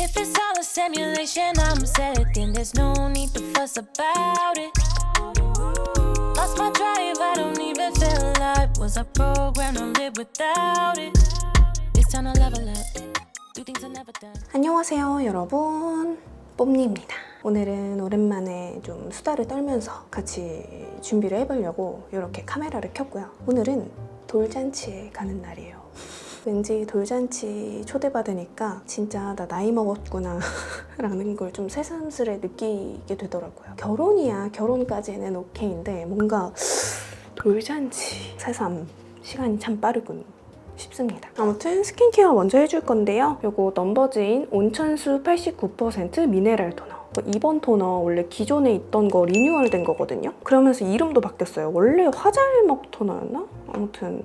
If it's all a simulation, I'm set, then there's no need to fuss about it. Lost my drive, I don't even feel alive. Was I programmed to live without it? It's time to level up. Do things I never done. 안녕하세요 여러분, 뽐니입니다. 오늘은 오랜만에 좀 수다를 떨면서 같이 준비를 해보려고 이렇게 카메라를 켰고요. 오늘은 돌잔치에 가는 날이에요. 왠지 돌잔치 초대받으니까 진짜 나 나이 먹었구나 라는 걸 좀 새삼스레 느끼게 되더라고요. 결혼이야 결혼까지는 오케이인데 뭔가 돌잔치 새삼 시간이 참 빠르군 싶습니다. 아무튼 스킨케어 먼저 해줄 건데요. 요거 넘버즈인 온천수 89% 미네랄 토너. 이번 토너 원래 기존에 있던 거 리뉴얼 된 거거든요. 그러면서 이름도 바뀌었어요. 원래 화잘먹 토너였나? 아무튼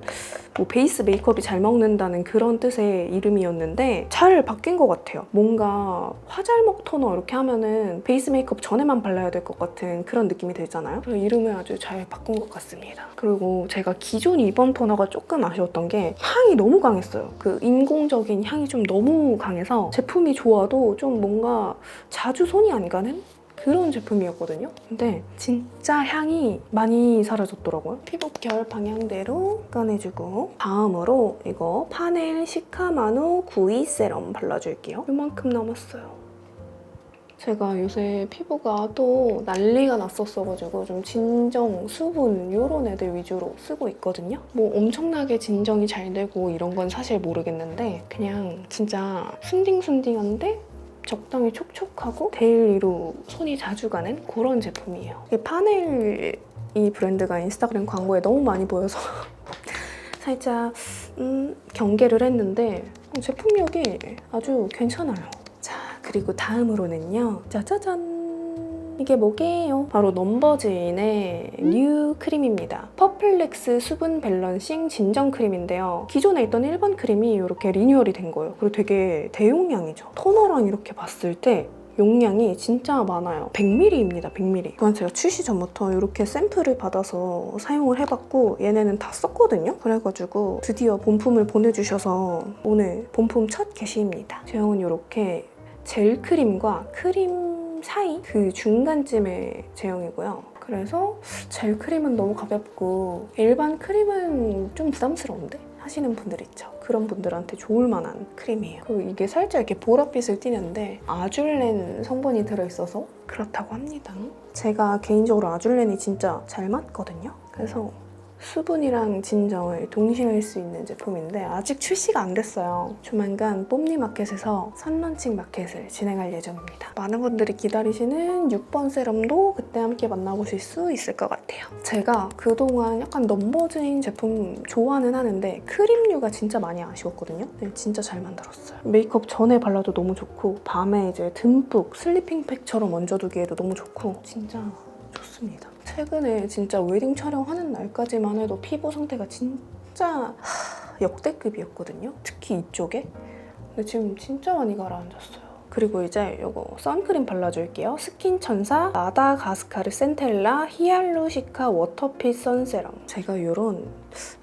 뭐 베이스 메이크업이 잘 먹는다는 그런 뜻의 이름이었는데 잘 바뀐 것 같아요. 뭔가 화잘먹 토너 이렇게 하면은 베이스 메이크업 전에만 발라야 될 것 같은 그런 느낌이 들잖아요. 그래서 이름을 아주 잘 바꾼 것 같습니다. 그리고 제가 기존 이번 토너가 조금 아쉬웠던 게 향이 너무 강했어요. 그 인공적인 향이 좀 너무 강해서 제품이 좋아도 좀 뭔가 자주 손이 안 가는 그런 제품이었거든요. 근데 진짜 향이 많이 사라졌더라고요. 피부 결 방향대로 꺼내주고 다음으로 이거 파넬 시카마노 구이 세럼 발라줄게요. 이만큼 남았어요. 제가 요새 피부가 또 난리가 났었어가지고 좀 진정, 수분 이런 애들 위주로 쓰고 있거든요. 뭐 엄청나게 진정이 잘 되고 이런 건 사실 모르겠는데 그냥 진짜 순딩순딩한데 적당히 촉촉하고 데일리로 손이 자주 가는 그런 제품이에요. 이 파넬 이 브랜드가 인스타그램 광고에 너무 많이 보여서 살짝 경계를 했는데 제품력이 아주 괜찮아요. 자, 그리고 다음으로는요. 짜자잔! 이게 뭐게요? 바로 넘버즈인의 뉴 크림입니다. 퍼플렉스 수분 밸런싱 진정 크림인데요. 기존에 있던 일반 크림이 이렇게 리뉴얼이 된 거예요. 그리고 되게 대용량이죠. 토너랑 이렇게 봤을 때 용량이 진짜 많아요. 100ml입니다. 100ml. 이건 제가 출시 전부터 이렇게 샘플을 받아서 사용을 해봤고 얘네는 다 썼거든요. 그래가지고 드디어 본품을 보내주셔서 오늘 본품 첫 게시입니다. 제형은 이렇게 젤 크림과 크림 사이 그 중간쯤의 제형이고요. 그래서 젤 크림은 너무 가볍고 일반 크림은 좀 부담스러운데 하시는 분들 있죠. 그런 분들한테 좋을 만한 크림이에요. 그리고 이게 살짝 이렇게 보랏빛을 띠는데 아줄렌 성분이 들어있어서 그렇다고 합니다. 제가 개인적으로 아줄렌이 진짜 잘 맞거든요. 그래서 수분이랑 진정을 동시에 할 수 있는 제품인데 아직 출시가 안 됐어요. 조만간 뽐니 마켓에서 선런칭 마켓을 진행할 예정입니다. 많은 분들이 기다리시는 6번 세럼도 그때 함께 만나보실 수 있을 것 같아요. 제가 그동안 약간 넘버즈인 제품 좋아는 하는데 크림류가 진짜 많이 아쉬웠거든요. 근데 진짜 잘 만들었어요. 메이크업 전에 발라도 너무 좋고 밤에 이제 듬뿍 슬리핑 팩처럼 얹어두기에도 너무 좋고 진짜 좋습니다. 최근에 진짜 웨딩 촬영하는 날까지만 해도 피부 상태가 진짜 역대급이었거든요. 특히 이쪽에. 근데 지금 진짜 많이 가라앉았어요. 그리고 이제 이거 선크림 발라줄게요. 스킨천사 마다가스카르 센텔라 히알루시카 워터핏 선세럼. 제가 이런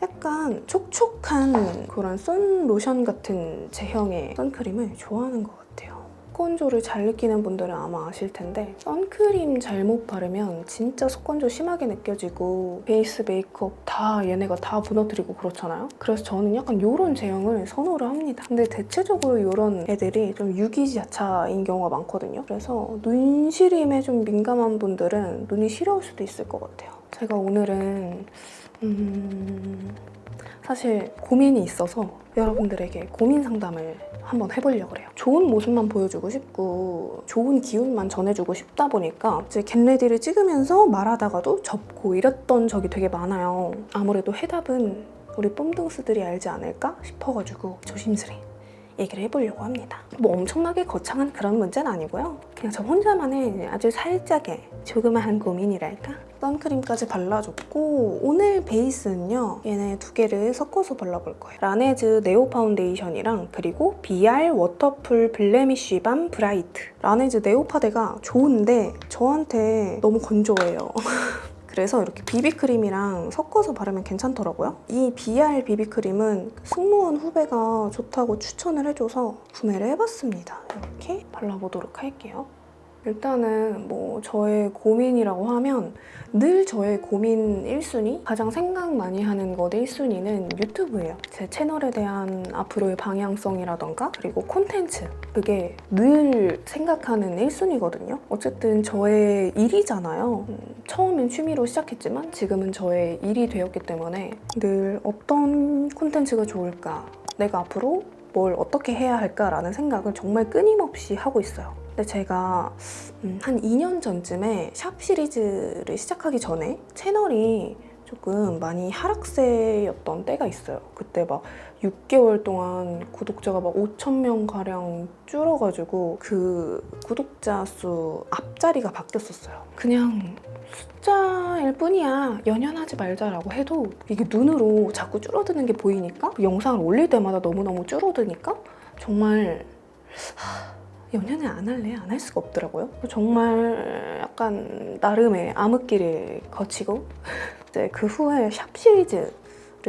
약간 촉촉한 그런 선 로션 같은 제형의 선크림을 좋아하는 것 같아요. 속건조를 잘 느끼는 분들은 아마 아실 텐데 선크림 잘못 바르면 진짜 속건조 심하게 느껴지고 베이스 메이크업 다 얘네가 다 무너뜨리고 그렇잖아요. 그래서 저는 약간 이런 제형을 선호를 합니다. 근데 대체적으로 이런 애들이 좀 유기자차인 경우가 많거든요. 그래서 눈 시림에 좀 민감한 분들은 눈이 시려울 수도 있을 것 같아요. 제가 오늘은 사실 고민이 있어서 여러분들에게 고민 상담을 한번 해보려고 해요. 좋은 모습만 보여주고 싶고 좋은 기운만 전해주고 싶다 보니까 이제 겟레디를 찍으면서 말하다가도 접고 이랬던 적이 되게 많아요. 아무래도 해답은 우리 뽐등스들이 알지 않을까 싶어가지고 조심스레 얘기를 해보려고 합니다. 뭐 엄청나게 거창한 그런 문제는 아니고요. 그냥 저 혼자만의 아주 살짝의 조그마한 고민이랄까? 선크림까지 발라줬고 오늘 베이스는요. 얘네 두 개를 섞어서 발라볼 거예요. 라네즈 네오 파운데이션이랑 그리고 BR 워터풀 블레미쉬 밤 브라이트. 라네즈 네오 파데가 좋은데 저한테 너무 건조해요. 그래서 이렇게 비비크림이랑 섞어서 바르면 괜찮더라고요. 이 BR 비비크림은 승무원 후배가 좋다고 추천을 해줘서 구매를 해봤습니다. 이렇게 발라보도록 할게요. 일단은 뭐 저의 고민이라고 하면 늘 저의 고민 1순위? 가장 생각 많이 하는 것 1순위는 유튜브예요. 제 채널에 대한 앞으로의 방향성이라던가 그리고 콘텐츠, 그게 늘 생각하는 1순위거든요. 어쨌든 저의 일이잖아요. 처음엔 취미로 시작했지만 지금은 저의 일이 되었기 때문에 늘 어떤 콘텐츠가 좋을까, 내가 앞으로 뭘 어떻게 해야 할까라는 생각을 정말 끊임없이 하고 있어요. 근데 제가 한 2년 전쯤에 샵 시리즈를 시작하기 전에 채널이 조금 많이 하락세였던 때가 있어요. 그때 막 6개월 동안 구독자가 막 5,000명 가량 줄어가지고 그 구독자 수 앞자리가 바뀌었었어요. 그냥 숫자일 뿐이야, 연연하지 말자라고 해도 이게 눈으로 자꾸 줄어드는 게 보이니까, 영상을 올릴 때마다 너무너무 줄어드니까 정말 연연을 안 할래? 안 할 수가 없더라고요. 정말 약간 나름의 암흑기를 거치고 이제 그 후에 샵 시리즈를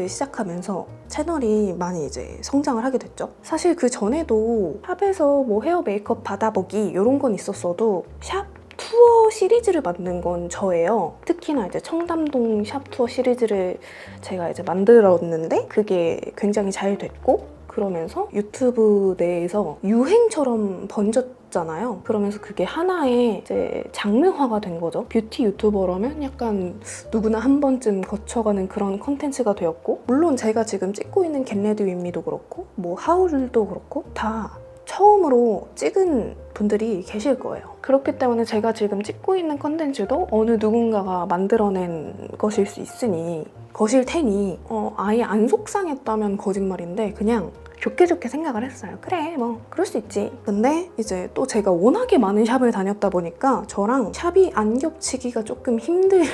시작하면서 채널이 많이 이제 성장을 하게 됐죠. 사실 그 전에도 샵에서 뭐 헤어 메이크업 받아보기 이런 건 있었어도 샵 투어 시리즈를 만든 건 저예요. 특히나 이제 청담동 샵 투어 시리즈를 제가 이제 만들었는데 그게 굉장히 잘 됐고, 그러면서 유튜브 내에서 유행처럼 번졌잖아요. 그러면서 그게 하나의 이제 장르화가 된 거죠. 뷰티 유튜버라면 약간 누구나 한 번쯤 거쳐가는 그런 컨텐츠가 되었고, 물론 제가 지금 찍고 있는 겟레디 윗미도 그렇고 뭐 하울도 그렇고 다 처음으로 찍은 분들이 계실 거예요. 그렇기 때문에 제가 지금 찍고 있는 컨텐츠도 어느 누군가가 만들어낸 것일 수 있으니, 것일 테니 아예 안 속상했다면 거짓말인데 그냥 좋게 생각을 했어요. 그래 뭐 그럴 수 있지. 근데 이제 또 제가 워낙에 많은 샵을 다녔다 보니까 저랑 샵이 안 겹치기가 조금 힘들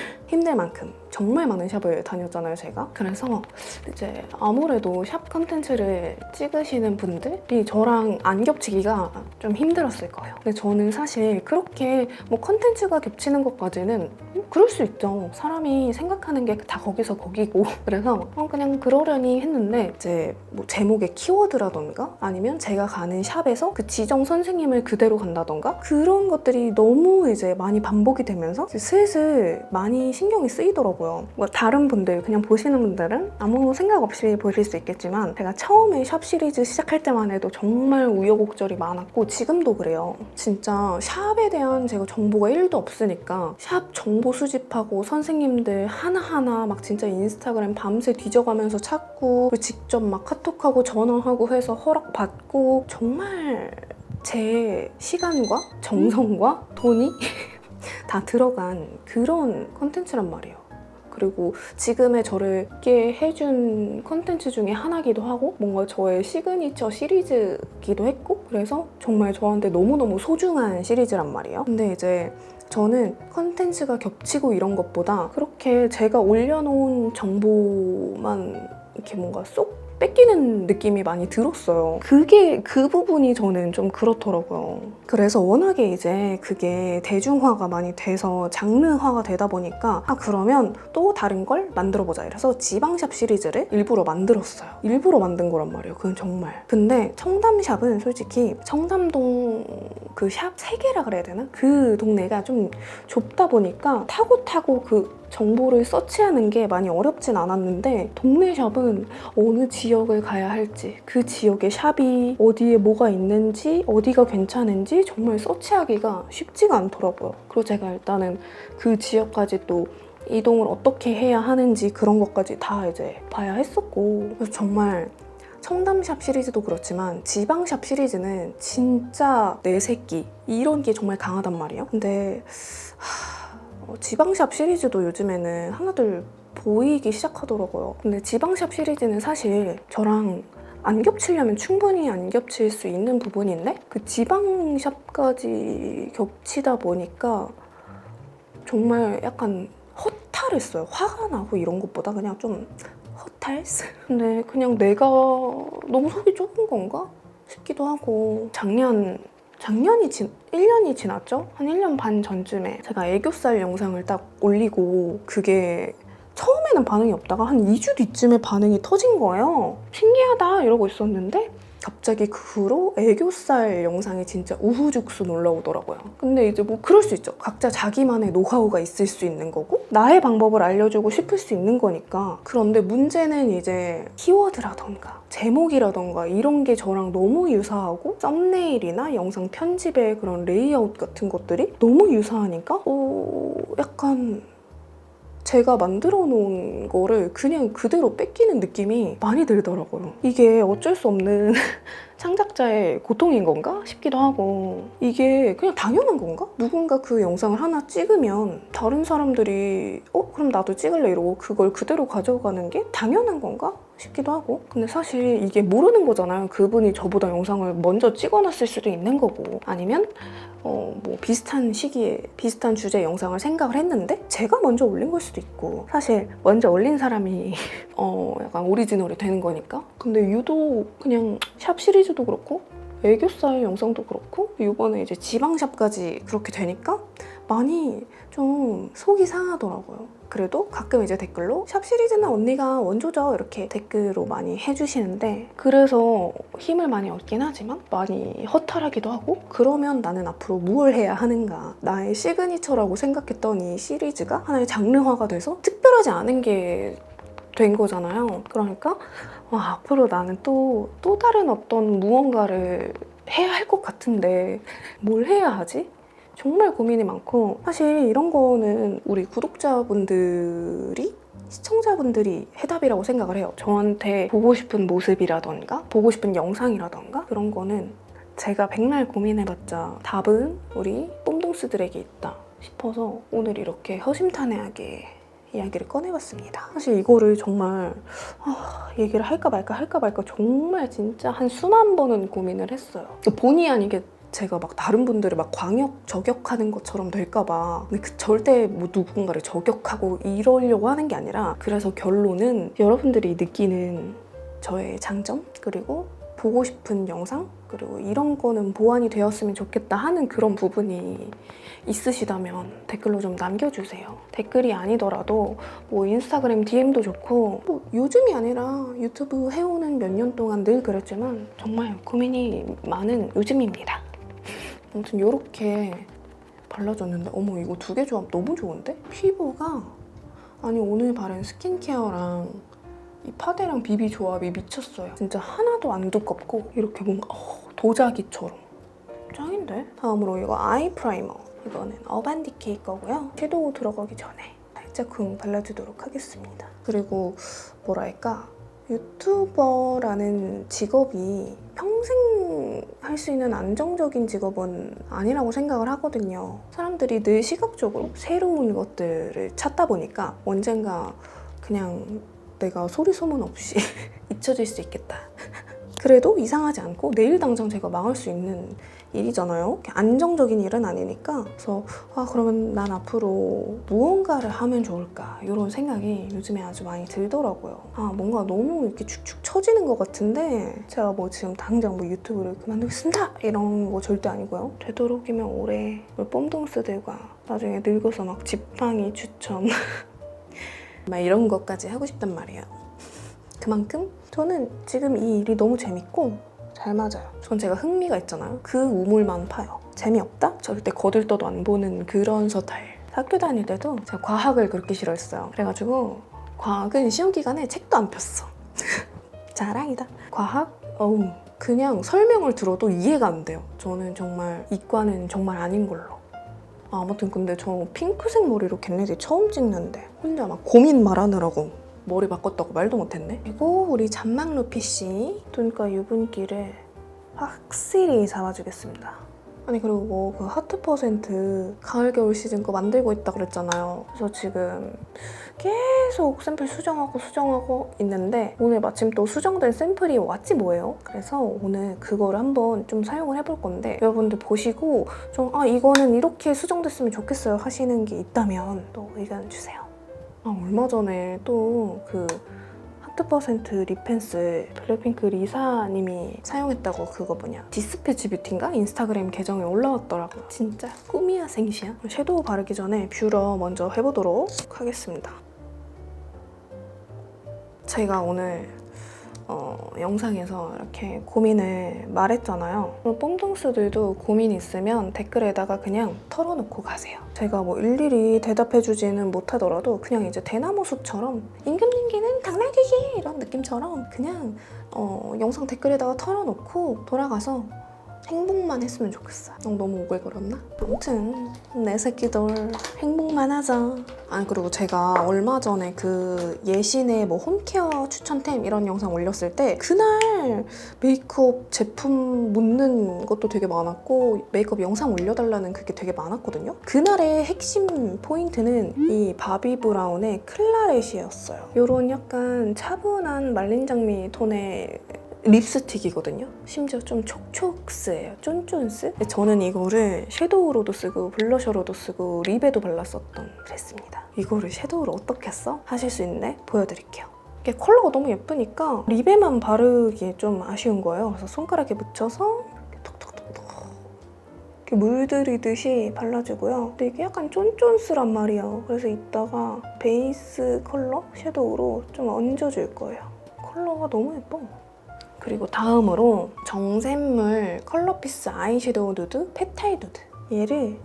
만큼 정말 많은 샵을 다녔잖아요, 제가. 그래서 이제 아무래도 샵 컨텐츠를 찍으시는 분들이 저랑 안 겹치기가 좀 힘들었을 거예요. 근데 저는 사실 그렇게 뭐 컨텐츠가 겹치는 것까지는 그럴 수 있죠. 사람이 생각하는 게 다 거기서 거기고. 그래서 그냥 그러려니 했는데 이제 뭐 제목의 키워드라던가 아니면 제가 가는 샵에서 그 지정 선생님을 그대로 간다던가 그런 것들이 너무 이제 많이 반복이 되면서 이제 슬슬 많이 신경이 쓰이더라고요. 뭐 다른 분들, 그냥 보시는 분들은 아무 생각 없이 보실 수 있겠지만 제가 처음에 샵 시리즈 시작할 때만 해도 정말 우여곡절이 많았고 지금도 그래요. 진짜 샵에 대한 제가 정보가 1도 없으니까 샵 정보 수집하고 선생님들 하나하나 막 진짜 인스타그램 밤새 뒤져가면서 찾고 직접 막 카톡하고 전화하고 해서 허락받고 정말 제 시간과 정성과 돈이 다 들어간 그런 컨텐츠란 말이에요. 그리고 지금의 저를 있게 해준 컨텐츠 중에 하나기도 하고 뭔가 저의 시그니처 시리즈기도 했고, 그래서 정말 저한테 너무너무 소중한 시리즈란 말이에요. 근데 이제 저는 컨텐츠가 겹치고 이런 것보다 그렇게 제가 올려놓은 정보만 이렇게 뭔가 쏙 뺏기는 느낌이 많이 들었어요. 그 부분이 저는 좀 그렇더라고요. 그래서 워낙에 이제 그게 대중화가 많이 돼서 장르화가 되다 보니까 그러면 또 다른 걸 만들어보자 이래서 지방샵 시리즈를 일부러 만들었어요. 일부러 만든 거란 말이에요. 그건 정말. 근데 청담샵은 솔직히 청담동 그 샵 3개라 그래야 되나? 그 동네가 좀 좁다 보니까 타고 그 정보를 서치하는 게 많이 어렵진 않았는데, 동네 샵은 어느 지역을 가야 할지, 그 지역의 샵이 어디에 뭐가 있는지, 어디가 괜찮은지 정말 서치하기가 쉽지가 않더라고요. 그리고 제가 일단은 그 지역까지 또 이동을 어떻게 해야 하는지 그런 것까지 다 이제 봐야 했었고, 그래서 정말 청담샵 시리즈도 그렇지만 지방샵 시리즈는 진짜 내 새끼 이런 게 정말 강하단 말이에요. 근데 지방샵 시리즈도 요즘에는 하나둘 보이기 시작하더라고요. 근데 지방샵 시리즈는 사실 저랑 안 겹치려면 충분히 안 겹칠 수 있는 부분인데 그 지방샵까지 겹치다 보니까 정말 약간 허탈했어요. 화가 나고 이런 것보다 그냥 좀 허탈스? 근데 그냥 내가 너무 속이 좁은 건가 싶기도 하고, 작년 작년이 1년이 지났죠? 한 1년 반 전쯤에 제가 애교살 영상을 딱 올리고 그게 처음에는 반응이 없다가 한 2주 뒤쯤에 반응이 터진 거예요. 신기하다 이러고 있었는데 갑자기 그 후로 애교살 영상이 진짜 우후죽순 올라오더라고요. 근데 이제 뭐 그럴 수 있죠. 각자 자기만의 노하우가 있을 수 있는 거고 나의 방법을 알려주고 싶을 수 있는 거니까. 그런데 문제는 이제 키워드라던가 제목이라던가 이런 게 저랑 너무 유사하고 썸네일이나 영상 편집의 그런 레이아웃 같은 것들이 너무 유사하니까 약간 제가 만들어 놓은 거를 그냥 그대로 뺏기는 느낌이 많이 들더라고요. 이게 어쩔 수 없는 창작자의 고통인 건가 싶기도 하고, 이게 그냥 당연한 건가? 누군가 그 영상을 하나 찍으면 다른 사람들이 그럼 나도 찍을래 이러고 그걸 그대로 가져가는 게 당연한 건가 싶기도 하고. 근데 사실 이게 모르는 거잖아요. 그분이 저보다 영상을 먼저 찍어놨을 수도 있는 거고, 아니면 뭐 비슷한 시기에 비슷한 주제 영상을 생각을 했는데 제가 먼저 올린 걸 수도 있고, 사실 먼저 올린 사람이 약간 오리지널이 되는 거니까. 근데 유독 그냥 샵 시리즈도 그렇고 애교살 영상도 그렇고 이번에 이제 지방샵까지 그렇게 되니까 많이 좀 속이 상하더라고요. 그래도 가끔 이제 댓글로 샵 시리즈는 언니가 원조죠 이렇게 댓글로 많이 해주시는데, 그래서 힘을 많이 얻긴 하지만 많이 허탈하기도 하고, 그러면 나는 앞으로 무엇을 해야 하는가. 나의 시그니처라고 생각했던 이 시리즈가 하나의 장르화가 돼서 특별하지 않은 게 된 거잖아요. 그러니까 앞으로 나는 또 다른 어떤 무언가를 해야 할 것 같은데 뭘 해야 하지? 정말 고민이 많고, 사실 이런 거는 우리 구독자분들이, 시청자분들이 해답이라고 생각을 해요. 저한테 보고 싶은 모습이라던가 보고 싶은 영상이라던가 그런 거는 제가 백날 고민해봤자 답은 우리 뽐동스들에게 있다 싶어서 오늘 이렇게 허심탄회하게 이야기를 꺼내봤습니다. 사실 이거를 정말 얘기를 할까 말까 정말 진짜 한 수만 번은 고민을 했어요. 본의 아니게 제가 막 다른 분들을 막 광역 저격하는 것처럼 될까봐. 근데 절대 뭐 누군가를 저격하고 이러려고 하는 게 아니라, 그래서 결론은 여러분들이 느끼는 저의 장점, 그리고 보고 싶은 영상, 그리고 이런 거는 보완이 되었으면 좋겠다 하는 그런 부분이 있으시다면 댓글로 좀 남겨주세요. 댓글이 아니더라도 뭐 인스타그램 DM도 좋고, 뭐 요즘이 아니라 유튜브 해오는 몇 년 동안 늘 그랬지만 정말 고민이 많은 요즘입니다. 아무튼 이렇게 발라줬는데 어머 이거 두 개 조합 너무 좋은데? 피부가 오늘 바른 스킨케어랑 이 파데랑 비비 조합이 미쳤어요. 진짜 하나도 안 두껍고 이렇게 뭔가 도자기처럼 짱인데? 다음으로 이거 아이 프라이머. 이거는 어반디케이 거고요. 섀도우 들어가기 전에 살짝 발라주도록 하겠습니다. 그리고 뭐랄까, 유튜버라는 직업이 평생 할 수 있는 안정적인 직업은 아니라고 생각을 하거든요. 사람들이 늘 시각적으로 새로운 것들을 찾다 보니까 언젠가 그냥 내가 소리 소문 없이 잊혀질 수 있겠다. 그래도 이상하지 않고 내일 당장 제가 망할 수 있는 일이잖아요. 안정적인 일은 아니니까. 그래서 그러면 난 앞으로 무언가를 하면 좋을까, 이런 생각이 요즘에 아주 많이 들더라고요. 뭔가 너무 이렇게 축축 처지는 것 같은데 제가 뭐 지금 당장 뭐 유튜브를 그만두겠습니다 이런 거 절대 아니고요. 되도록이면 올해 뽐동스들과 나중에 늙어서 막 지팡이 추천 막 이런 것까지 하고 싶단 말이에요. 그만큼 저는 지금 이 일이 너무 재밌고 잘 맞아요. 전 제가 흥미가 있잖아요. 그 우물만 파요. 재미없다? 절대 거들떠도 안 보는 그런 서타일. 학교 다닐 때도 제가 과학을 그렇게 싫어했어요. 그래가지고 과학은 시험 기간에 책도 안 폈어. 자랑이다. 과학? 그냥 설명을 들어도 이해가 안 돼요. 저는 정말 이과는 정말 아닌 걸로. 아무튼 근데 저 핑크색 머리로 걔네들 처음 찍는데 혼자 막 고민 말하느라고 머리 바꿨다고 말도 못했네. 그리고 우리 잔망 루피씨 눈가 유분기를 확실히 잡아주겠습니다. 그리고 그 하트 퍼센트 가을 겨울 시즌 거 만들고 있다 그랬잖아요. 그래서 지금 계속 샘플 수정하고 있는데 오늘 마침 또 수정된 샘플이 왔지 뭐예요. 그래서 오늘 그거를 한번 좀 사용을 해볼 건데, 여러분들 보시고 좀 이거는 이렇게 수정됐으면 좋겠어요 하시는 게 있다면 또 의견 주세요. 얼마 전에 또 그 하트% 립펜슬 블랙핑크 리사님이 사용했다고 그거 뭐냐 디스패치 뷰티인가? 인스타그램 계정에 올라왔더라고요. 진짜 꿈이야 생시야. 섀도우 바르기 전에 뷰러 먼저 해보도록 하겠습니다. 제가 오늘 영상에서 이렇게 고민을 말했잖아요. 뽕동스들도 고민 있으면 댓글에다가 그냥 털어놓고 가세요. 제가 뭐 일일이 대답해주지는 못하더라도 그냥 이제 대나무숲처럼 임금님께는 당나귀기 이런 느낌처럼 그냥 영상 댓글에다가 털어놓고 돌아가서 행복만 했으면 좋겠어요. 너무 오글거렸나? 아무튼 내 새끼들 행복만 하자. 그리고 제가 얼마 전에 그 예신의 뭐 홈케어 추천템 이런 영상 올렸을 때 그날 메이크업 제품 묻는 것도 되게 많았고 메이크업 영상 올려달라는 그게 되게 많았거든요. 그날의 핵심 포인트는 이 바비 브라운의 클라렛이었어요. 이런 약간 차분한 말린 장미 톤의 립스틱이거든요. 심지어 좀 촉촉스예요. 쫀쫀스? 저는 이거를 섀도우로도 쓰고 블러셔로도 쓰고 립에도 발랐었던 그랬습니다. 이거를 섀도우로 어떻게 써? 하실 수 있는데 보여드릴게요. 이게 컬러가 너무 예쁘니까 립에만 바르기 좀 아쉬운 거예요. 그래서 손가락에 묻혀서 톡톡톡톡 이렇게 물들이듯이 발라주고요. 근데 이게 약간 쫀쫀스란 말이에요. 그래서 이따가 베이스 컬러 섀도우로 좀 얹어줄 거예요. 컬러가 너무 예뻐. 그리고 다음으로 정샘물 컬러피스 아이섀도우 누드 페탈 누드 얘를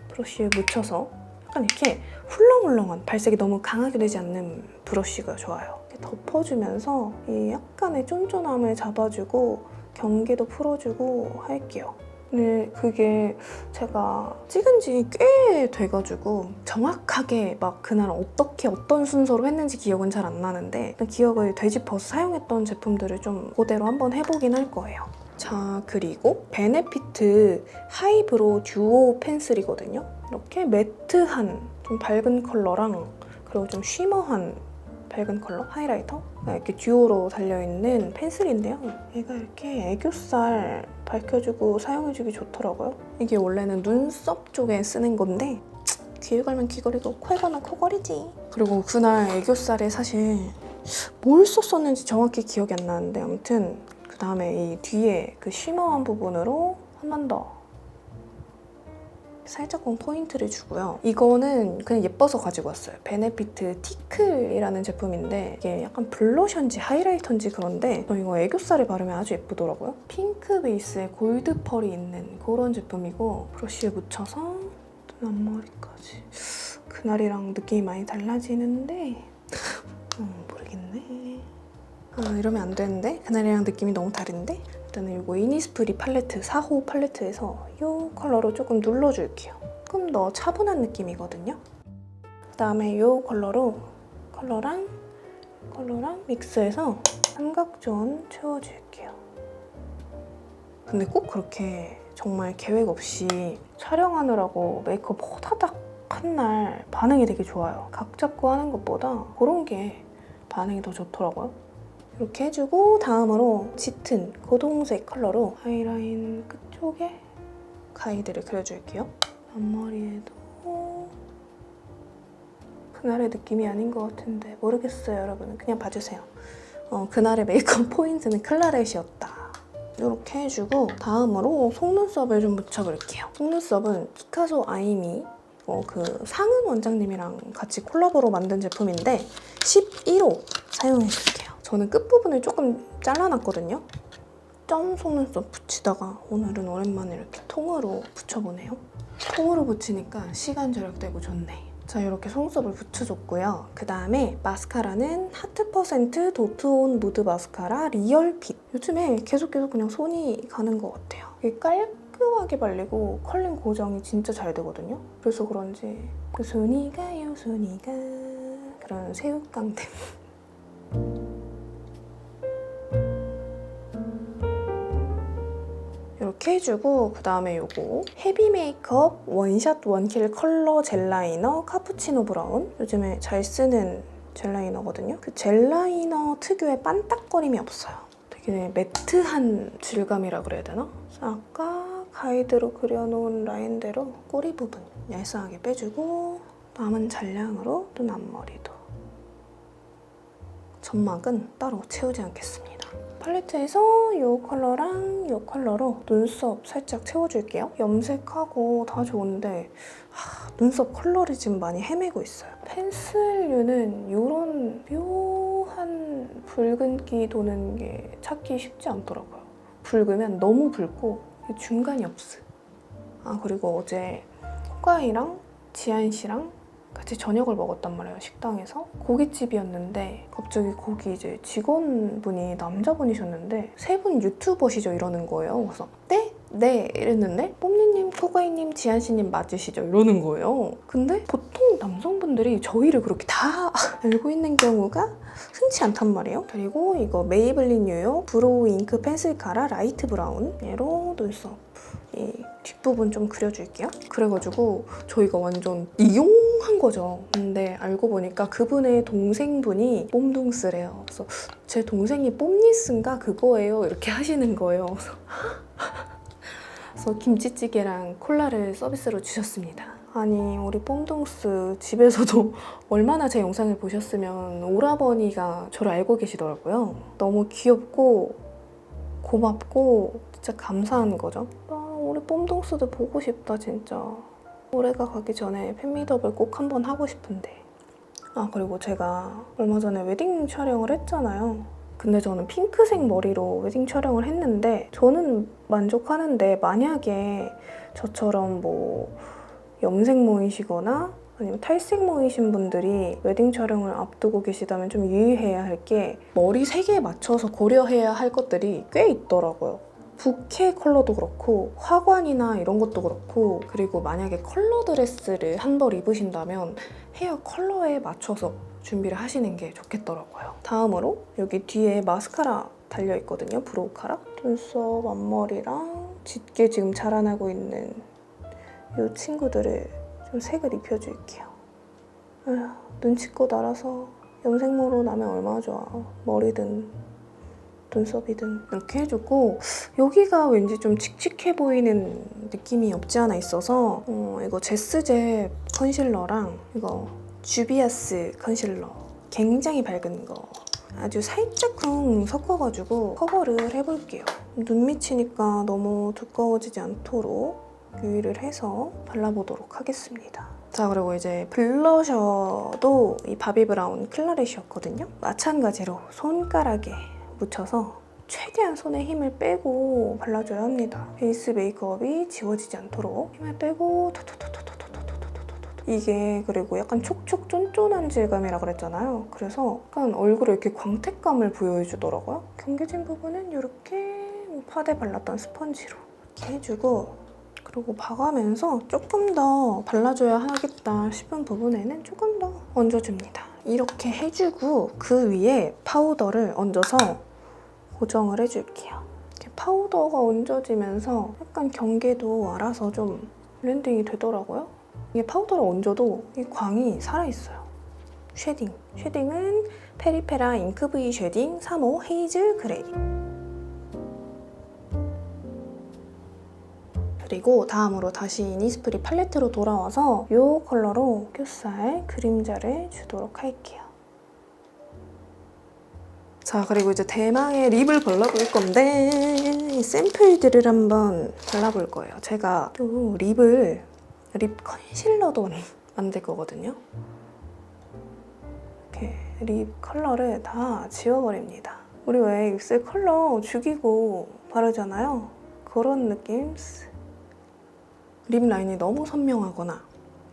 브러쉬에 묻혀서 약간 이렇게 훌렁훌렁한 발색이 너무 강하게 되지 않는 브러쉬가 좋아요. 이렇게 덮어주면서 이 약간의 쫀쫀함을 잡아주고 경계도 풀어주고 할게요. 근데 그게 제가 찍은 지 꽤 돼가지고 정확하게 막 그날 어떻게 어떤 순서로 했는지 기억은 잘 안 나는데 기억을 되짚어서 사용했던 제품들을 좀 그대로 한번 해보긴 할 거예요. 자, 그리고 베네피트 하이브로우 듀오 펜슬이거든요. 이렇게 매트한 좀 밝은 컬러랑 그리고 좀 쉬머한 밝은 컬러 하이라이터 이렇게 듀오로 달려있는 펜슬인데요. 얘가 이렇게 애교살 밝혀주고 사용해주기 좋더라고요. 이게 원래는 눈썹 쪽에 쓰는 건데 귀에 걸면 귀걸이고 코에 걸면 코걸이지. 그리고 그날 애교살에 사실 뭘 썼었는지 정확히 기억이 안 나는데 아무튼 그 다음에 이 뒤에 그 쉬머한 부분으로 한 번 더 살짝 포인트를 주고요. 이거는 그냥 예뻐서 가지고 왔어요. 베네피트 티클이라는 제품인데 이게 약간 블러셔인지 하이라이터인지 그런데 이거 애교살에 바르면 아주 예쁘더라고요. 핑크 베이스에 골드 펄이 있는 그런 제품이고 브러쉬에 묻혀서 눈 앞머리까지 그날이랑 느낌이 많이 달라지는데 모르겠네. 이러면 안 되는데 그날이랑 느낌이 너무 다른데 일단은 이거 이니스프리 팔레트 4호 팔레트에서 이 컬러로 조금 눌러줄게요. 조금 더 차분한 느낌이거든요. 그다음에 이 컬러랑 믹스해서 삼각존 채워줄게요. 근데 꼭 그렇게 정말 계획 없이 촬영하느라고 메이크업 호다닥 한 날 반응이 되게 좋아요. 각 잡고 하는 것보다 그런 게 반응이 더 좋더라고요. 이렇게 해주고 다음으로 짙은 고동색 컬러로 아이라인 끝쪽에 가이드를 그려줄게요. 앞머리에도 그날의 느낌이 아닌 것 같은데 모르겠어요, 여러분. 그냥 봐주세요. 그날의 메이크업 포인트는 클라렛이었다. 이렇게 해주고 다음으로 속눈썹을 좀 묻혀볼게요. 속눈썹은 피카소 아이미 그 상은 원장님이랑 같이 콜라보로 만든 제품인데 11호 사용해줄게요. 저는 끝부분을 조금 잘라놨거든요. 점 속눈썹 붙이다가 오늘은 오랜만에 이렇게 통으로 붙여보네요. 통으로 붙이니까 시간 절약되고 좋네. 자, 이렇게 속눈썹을 붙여줬고요. 그 다음에 마스카라는 하트% 도트온 무드 마스카라 리얼핏. 요즘에 계속 그냥 손이 가는 것 같아요. 이게 깔끔하게 발리고 컬링 고정이 진짜 잘 되거든요. 그래서 그런지 그 손이 가요 손이 가 그런 새우깡템. 이렇게 해주고 그 다음에 요거 헤비 메이크업 원샷 원킬 컬러 젤 라이너 카푸치노 브라운. 요즘에 잘 쓰는 젤 라이너거든요. 그 젤 라이너 특유의 반딱거림이 없어요. 되게 매트한 질감이라 그래야 되나? 아까 가이드로 그려놓은 라인대로 꼬리 부분 얄쌍하게 빼주고 남은 잔량으로 눈 앞머리도 점막은 따로 채우지 않겠습니다. 팔레트에서 이 컬러랑 이 컬러로 눈썹 살짝 채워줄게요. 염색하고 다 좋은데 눈썹 컬러를 지금 많이 헤매고 있어요. 펜슬류는 이런 묘한 붉은기 도는 게 찾기 쉽지 않더라고요. 붉으면 너무 붉고 중간이 없어. 그리고 어제 호가이랑 지안 씨랑 같이 저녁을 먹었단 말이에요, 식당에서. 고깃집이었는데 갑자기 거기 이제 직원분이 남자분이셨는데 세 분 유튜버시죠? 이러는 거예요. 그래서 네 이랬는데 뽐니님, 코가이님, 지안씨님 맞으시죠? 이러는 거예요. 근데 보통 남성분들이 저희를 그렇게 다 알고 있는 경우가 흔치 않단 말이에요. 그리고 이거 메이블린 뉴욕 브로우 잉크 펜슬 카라 라이트 브라운 얘로 눈썹 이 뒷부분 좀 그려줄게요. 그래가지고 저희가 완전 이용한 거죠. 근데 알고 보니까 그분의 동생분이 뽐동스래요. 그래서 제 동생이 뽐니스인가 그거예요. 이렇게 하시는 거예요. 그래서 김치찌개랑 콜라를 서비스로 주셨습니다. 아니 우리 뽐동스 집에서도 얼마나 제 영상을 보셨으면 오라버니가 저를 알고 계시더라고요. 너무 귀엽고 고맙고 진짜 감사한 거죠. 우리 뽐동스도 보고 싶다 진짜. 올해가 가기 전에 팬미더블 꼭 한번 하고 싶은데. 그리고 제가 얼마 전에 웨딩 촬영을 했잖아요. 근데 저는 핑크색 머리로 웨딩 촬영을 했는데 저는 만족하는데 만약에 저처럼 뭐 염색모이시거나 아니면 탈색모이신 분들이 웨딩 촬영을 앞두고 계시다면 좀 유의해야 할 게 머리 색에 맞춰서 고려해야 할 것들이 꽤 있더라고요. 부케 컬러도 그렇고 화관이나 이런 것도 그렇고 그리고 만약에 컬러 드레스를 한 벌 입으신다면 헤어 컬러에 맞춰서 준비를 하시는 게 좋겠더라고요. 다음으로 여기 뒤에 마스카라 달려있거든요. 브로우 카라. 눈썹 앞머리랑 짙게 지금 자라나고 있는 이 친구들을 좀 색을 입혀줄게요. 눈치껏 알아서 염색모로 나면 얼마나 좋아. 머리든 눈썹이든 이렇게 해주고 여기가 왠지 좀 칙칙해 보이는 느낌이 없지 않아 있어서 이거 제스제 컨실러랑 이거 주비아스 컨실러 굉장히 밝은 거 아주 살짝쿵 섞어가지고 커버를 해볼게요. 눈 밑이니까 너무 두꺼워지지 않도록 유의를 해서 발라보도록 하겠습니다. 자, 그리고 이제 블러셔도 이 바비 브라운 클라렛이었거든요. 마찬가지로 손가락에 묻혀서 최대한 손에 힘을 빼고 발라줘야 합니다. 베이스 메이크업이 지워지지 않도록 힘을 빼고 이게 그리고 약간 촉촉 쫀쫀한 질감이라 그랬잖아요. 그래서 약간 얼굴에 이렇게 광택감을 부여해주더라고요. 경계진 부분은 이렇게 파데 발랐던 스펀지로 이렇게 해주고 그리고 봐가면서 조금 더 발라줘야 하겠다 싶은 부분에는 조금 더 얹어줍니다. 이렇게 해주고 그 위에 파우더를 얹어서 고정을 해줄게요. 이렇게 파우더가 얹어지면서 약간 경계도 알아서 좀 블렌딩이 되더라고요. 이게 파우더를 얹어도 이 광이 살아있어요. 쉐딩은 페리페라 잉크 V 쉐딩 3호 헤이즐 그레이. 그리고 다음으로 다시 이니스프리 팔레트로 돌아와서 이 컬러로 큐살 그림자를 주도록 할게요. 자, 그리고 이제 대망의 립을 발라볼 건데 이 샘플들을 한번 발라볼 거예요. 제가 또 립 컨실러도 만들 거거든요. 이렇게 립 컬러를 다 지워버립니다. 우리 왜 입술 컬러 죽이고 바르잖아요. 그런 느낌. 립 라인이 너무 선명하거나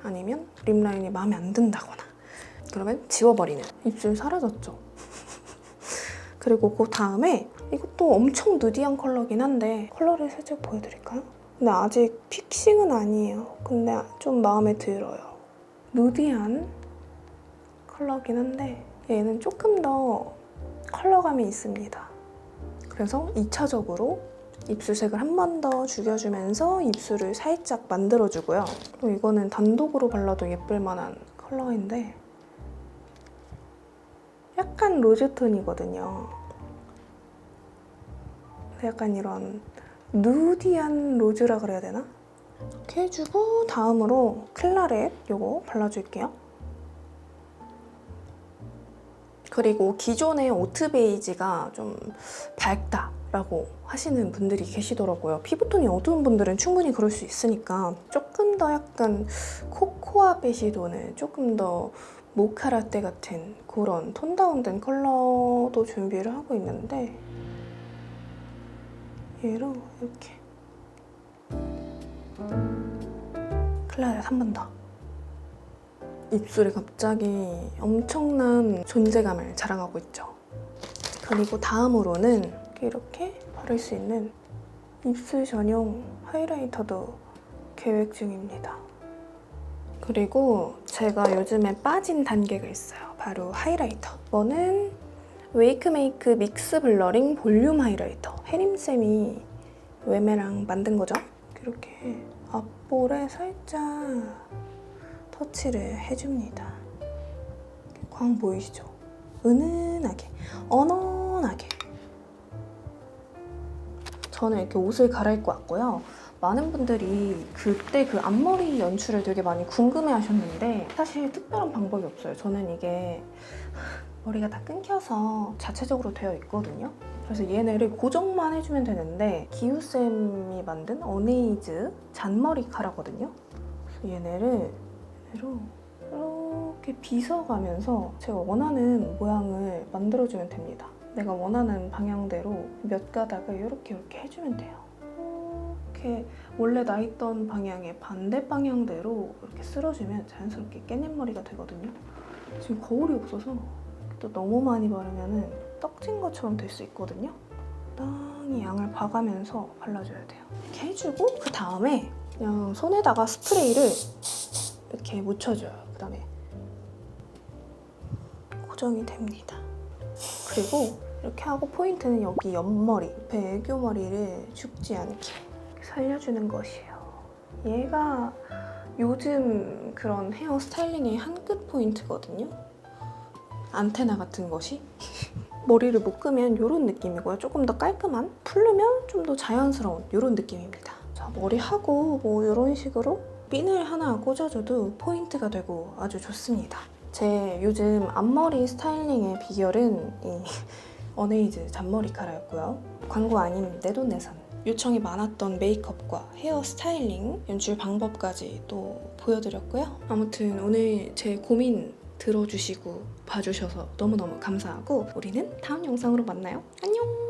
아니면 립 라인이 마음에 안 든다거나 그러면 지워버리는. 입술 사라졌죠? 그리고 그 다음에 이것도 엄청 누디한 컬러긴 한데 컬러를 살짝 보여드릴까요? 근데 아직 픽싱은 아니에요. 근데 좀 마음에 들어요. 누디한 컬러긴 한데 얘는 조금 더 컬러감이 있습니다. 그래서 2차적으로 입술색을 한 번 더 죽여주면서 입술을 살짝 만들어주고요. 또 이거는 단독으로 발라도 예쁠 만한 컬러인데 약간 로즈톤이거든요. 약간 이런 누디한 로즈라 그래야 되나? 이렇게 해주고 다음으로 클라렛 요거 발라줄게요. 그리고 기존의 오트 베이지가 좀 밝다라고 하시는 분들이 계시더라고요. 피부톤이 어두운 분들은 충분히 그럴 수 있으니까 조금 더 약간 코코아 베시 도는 조금 더 모카라떼 같은 그런 톤 다운된 컬러도 준비를 하고 있는데 얘로 이렇게 클라를 한 번 더. 입술이 갑자기 엄청난 존재감을 자랑하고 있죠. 그리고 다음으로는 이렇게 바를 수 있는 입술 전용 하이라이터도 계획 중입니다. 그리고 제가 요즘에 빠진 단계가 있어요. 바로 하이라이터. 이거는 웨이크메이크 믹스 블러링 볼륨 하이라이터. 혜림쌤이 외메랑 만든 거죠. 이렇게 앞볼에 살짝 터치를 해줍니다. 광 보이시죠? 은은하게, 언언하게. 저는 이렇게 옷을 갈아입고 왔고요. 많은 분들이 그때 그 앞머리 연출을 되게 많이 궁금해 하셨는데 사실 특별한 방법이 없어요. 저는 이게 머리가 다 끊겨서 자체적으로 되어 있거든요. 그래서 얘네를 고정만 해주면 되는데 기우쌤이 만든 어네이즈 잔머리 카라거든요. 그래서 얘네를 이렇게 빗어가면서 제가 원하는 모양을 만들어주면 됩니다. 내가 원하는 방향대로 몇 가닥을 이렇게 해주면 돼요. 이렇게 원래 나 있던 방향의 반대 방향대로 이렇게 쓸어주면 자연스럽게 깻잎머리가 되거든요. 지금 거울이 없어서 또 너무 많이 바르면 떡진 것처럼 될 수 있거든요. 적당히 양을 봐가면서 발라줘야 돼요. 이렇게 해주고 그 다음에 그냥 손에다가 스프레이를 이렇게 묻혀줘요. 그 다음에 고정이 됩니다. 그리고 이렇게 하고 포인트는 여기 옆머리, 옆에 애교머리를 죽지 않게 살려주는 것이에요. 얘가 요즘 그런 헤어 스타일링의 한 끝 포인트거든요. 안테나 같은 것이. 머리를 묶으면 이런 느낌이고요. 조금 더 깔끔한, 풀르면 좀 더 자연스러운 이런 느낌입니다. 자, 머리하고 뭐 이런 식으로 핀을 하나 꽂아줘도 포인트가 되고 아주 좋습니다. 제 요즘 앞머리 스타일링의 비결은 이 어네이즈 잔머리 카라였고요. 광고 아닌 내돈내산. 요청이 많았던 메이크업과 헤어 스타일링, 연출 방법까지 또 보여드렸고요. 아무튼 오늘 제 고민 들어주시고 봐주셔서 너무너무 감사하고 우리는 다음 영상으로 만나요. 안녕!